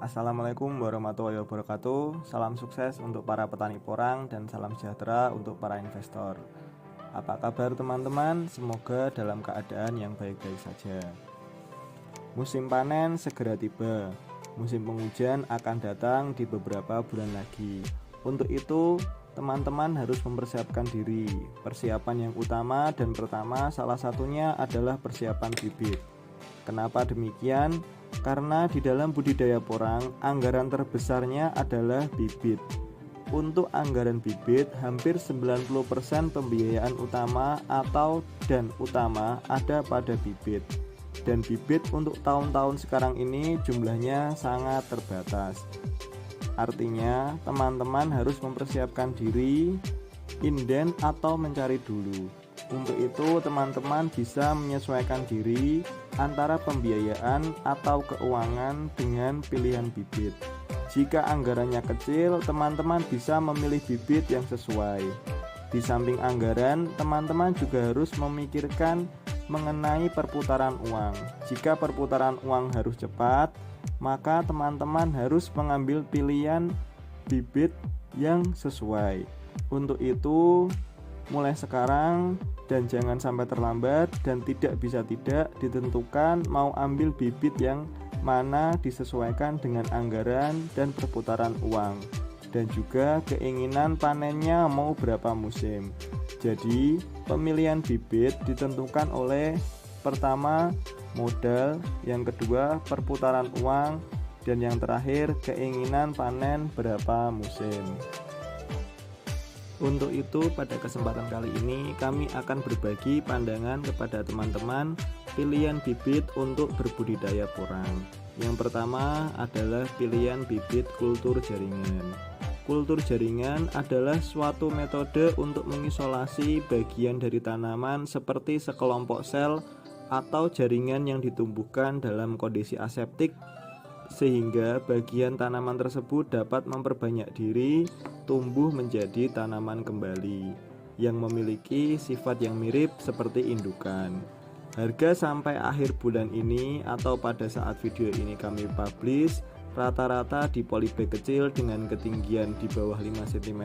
Assalamualaikum warahmatullahi wabarakatuh. Salam sukses untuk para petani porang dan salam sejahtera untuk para investor. Apa kabar teman-teman? Semoga dalam keadaan yang baik-baik saja. Musim panen segera tiba. Musim penghujan akan datang di beberapa bulan lagi. Untuk itu, teman-teman harus mempersiapkan diri. Persiapan yang utama dan pertama salah satunya adalah persiapan bibit. Kenapa demikian? Karena di dalam budidaya porang, anggaran terbesarnya adalah bibit. Untuk anggaran bibit, hampir 90% pembiayaan utama dan utama ada pada bibit. Dan bibit untuk tahun-tahun sekarang ini jumlahnya sangat terbatas. Artinya, teman-teman harus mempersiapkan diri, inden atau mencari dulu. Untuk itu, teman-teman bisa menyesuaikan diri antara pembiayaan atau keuangan dengan pilihan bibit. Jika anggarannya kecil, teman-teman bisa memilih bibit yang sesuai. Di samping anggaran, teman-teman juga harus memikirkan mengenai perputaran uang. Jika perputaran uang harus cepat, maka teman-teman harus mengambil pilihan bibit yang sesuai. Untuk itu, mulai sekarang dan jangan sampai terlambat dan tidak ditentukan mau ambil bibit yang mana disesuaikan dengan anggaran dan perputaran uang dan juga keinginan panennya mau berapa musim. Jadi pemilihan bibit ditentukan oleh pertama modal, yang kedua perputaran uang, dan yang terakhir keinginan panen berapa musim. Untuk itu, pada kesempatan kali ini kami akan berbagi pandangan kepada teman-teman pilihan bibit untuk berbudidaya porang. Yang pertama adalah pilihan bibit kultur jaringan. Kultur jaringan adalah suatu metode untuk mengisolasi bagian dari tanaman seperti sekelompok sel atau jaringan yang ditumbuhkan dalam kondisi aseptik, sehingga bagian tanaman tersebut dapat memperbanyak diri, tumbuh menjadi tanaman kembali yang memiliki sifat yang mirip seperti indukan. Harga sampai akhir bulan ini atau pada saat video ini kami publish, rata-rata di polybag kecil dengan ketinggian di bawah 5 cm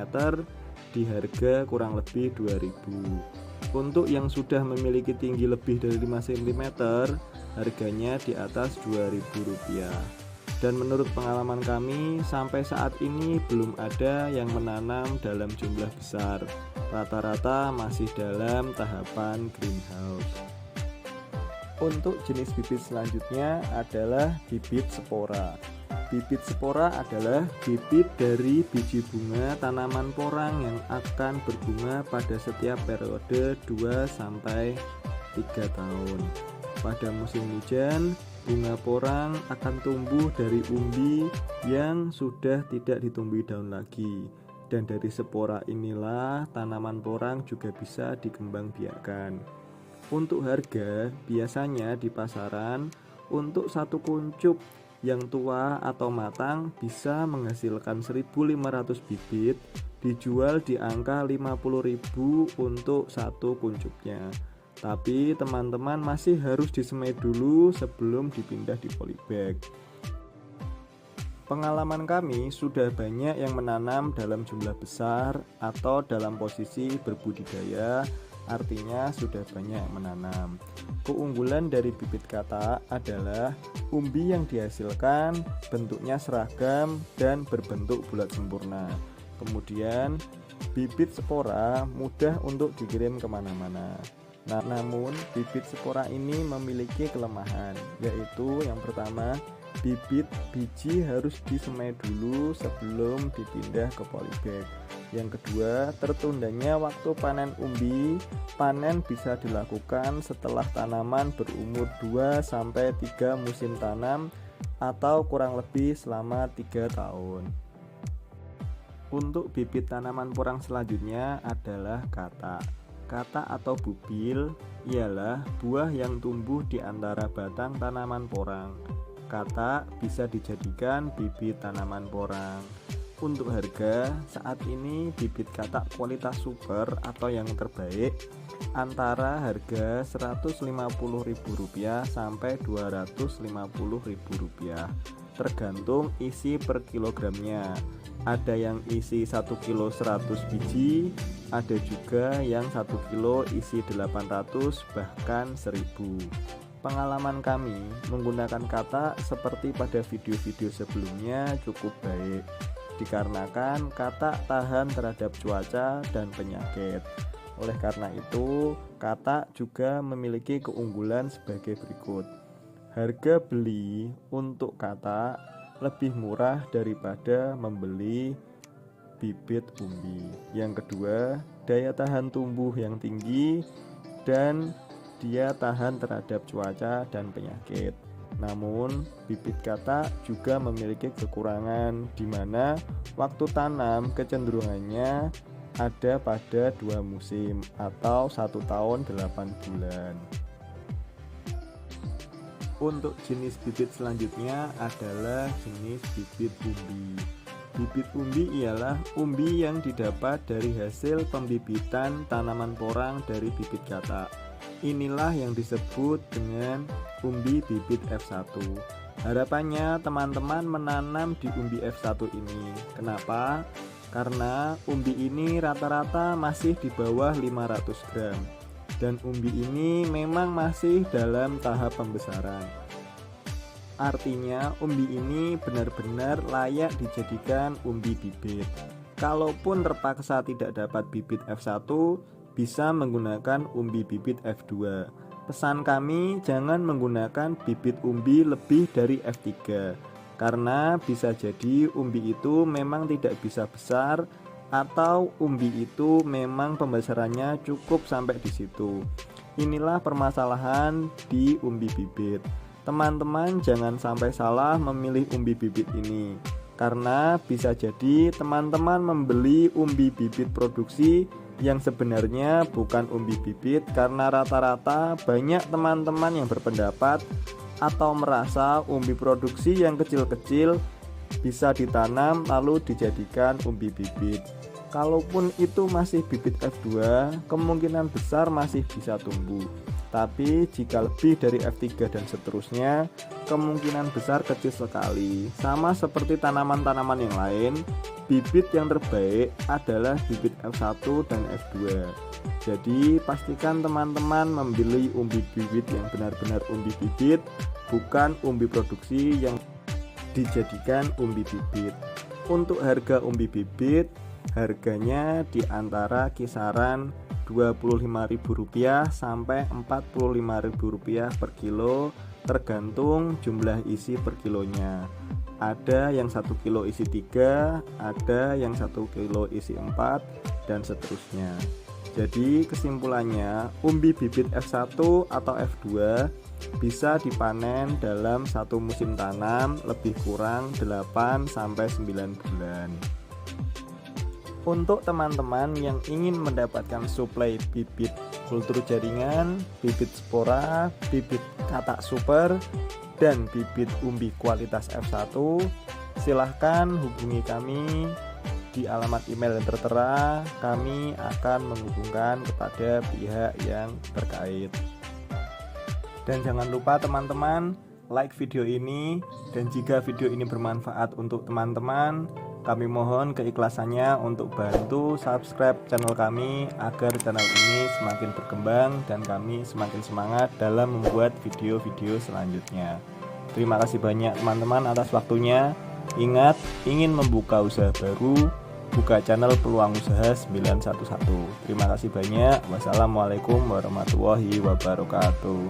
di harga kurang lebih 2000. Untuk yang sudah memiliki tinggi lebih dari 5 cm, harganya di atas Rp2.000. Dan menurut pengalaman kami, sampai saat ini belum ada yang menanam dalam jumlah besar. Rata-rata masih dalam tahapan greenhouse. Untuk jenis bibit selanjutnya adalah bibit spora. Bibit spora adalah bibit dari biji bunga tanaman porang yang akan berbunga pada setiap periode 2-3 tahun. Pada musim hujan, bunga porang akan tumbuh dari umbi yang sudah tidak ditumbuhi daun lagi. Dan dari spora inilah tanaman porang juga bisa dikembangbiakkan. Untuk harga, biasanya di pasaran untuk satu kuncup yang tua atau matang bisa menghasilkan 1.500 bibit, dijual di angka 50.000 untuk satu kuncupnya. Tapi teman-teman masih harus disemai dulu sebelum dipindah di polybag. Pengalaman kami sudah banyak yang menanam dalam jumlah besar atau dalam posisi berbudidaya, artinya sudah banyak yang menanam. Keunggulan dari bibit katak adalah umbi yang dihasilkan bentuknya seragam dan berbentuk bulat sempurna. Kemudian bibit spora mudah untuk dikirim kemana-mana. Namun bibit spora ini memiliki kelemahan, yaitu yang pertama, biji harus disemai dulu sebelum dipindah ke polybag. Yang kedua, tertundanya waktu panen umbi. Panen bisa dilakukan setelah tanaman berumur 2-3 musim tanam atau kurang lebih selama 3 tahun. Untuk bibit tanaman porang selanjutnya adalah katak. Katak atau bubil ialah buah yang tumbuh di antara batang tanaman porang. Katak bisa dijadikan bibit tanaman porang. Untuk harga, saat ini bibit katak kualitas super atau yang terbaik antara harga Rp150.000 sampai Rp250.000. tergantung isi per kilogramnya. Ada yang isi 1 kilo 100 biji, ada juga yang 1 kilo isi 800 bahkan 1000. Pengalaman kami menggunakan katak seperti pada video-video sebelumnya cukup baik, dikarenakan katak tahan terhadap cuaca dan penyakit. Oleh karena itu, katak juga memiliki keunggulan sebagai berikut. Harga beli untuk katak lebih murah daripada membeli bibit umbi. Yang kedua, daya tahan tumbuh yang tinggi dan dia tahan terhadap cuaca dan penyakit. Namun, bibit katak juga memiliki kekurangan di mana waktu tanam kecenderungannya ada pada 2 musim atau 1 tahun 8 bulan. Untuk jenis bibit selanjutnya adalah jenis bibit umbi. Bibit umbi ialah umbi yang didapat dari hasil pembibitan tanaman porang dari bibit katak. Inilah yang disebut dengan umbi bibit F1. Harapannya teman-teman menanam di umbi F1 ini. Kenapa? Karena umbi ini rata-rata masih di bawah 500 gram. Dan umbi ini memang masih dalam tahap pembesaran. Artinya umbi ini benar-benar layak dijadikan umbi bibit. Kalaupun terpaksa tidak dapat bibit F1, bisa menggunakan umbi bibit F2. Pesan kami jangan menggunakan bibit umbi lebih dari F3, karena bisa jadi umbi itu memang tidak bisa besar atau umbi itu memang pembesarannya cukup sampai di situ. Inilah permasalahan di umbi bibit. Teman-teman jangan sampai salah memilih umbi bibit ini, karena bisa jadi teman-teman membeli umbi bibit produksi yang sebenarnya bukan umbi bibit, karena rata-rata banyak teman-teman yang berpendapat atau merasa umbi produksi yang kecil-kecil bisa ditanam lalu dijadikan umbi bibit. Kalaupun itu masih bibit F2, kemungkinan besar masih bisa tumbuh. Tapi jika lebih dari F3 dan seterusnya, kemungkinan besar kecil sekali. Sama seperti tanaman-tanaman yang lain, bibit yang terbaik adalah bibit F1 dan F2. Jadi pastikan teman-teman membeli umbi bibit yang benar-benar umbi bibit, bukan umbi produksi yang dijadikan umbi bibit. Untuk harga umbi bibit, harganya di antara kisaran Rp25.000 sampai Rp45.000 per kilo, tergantung jumlah isi per kilonya. Ada yang 1 kilo isi 3, ada yang 1 kilo isi 4, dan seterusnya. Jadi kesimpulannya, umbi bibit F1 atau F2 bisa dipanen dalam satu musim tanam lebih kurang 8-9 bulan. Untuk teman-teman yang ingin mendapatkan suplai bibit kultur jaringan, bibit spora, bibit katak super, dan bibit umbi kualitas F1, silahkan hubungi kami di alamat email yang tertera. Kami akan menghubungkan kepada pihak yang terkait. Dan jangan lupa teman-teman, like video ini, dan jika video ini bermanfaat untuk teman-teman, kami mohon keikhlasannya untuk bantu subscribe channel kami agar channel ini semakin berkembang dan kami semakin semangat dalam membuat video-video selanjutnya. Terima kasih banyak teman-teman atas waktunya. Ingat, ingin membuka usaha baru, buka channel Peluang Usaha 911. Terima kasih banyak. Wassalamualaikum warahmatullahi wabarakatuh.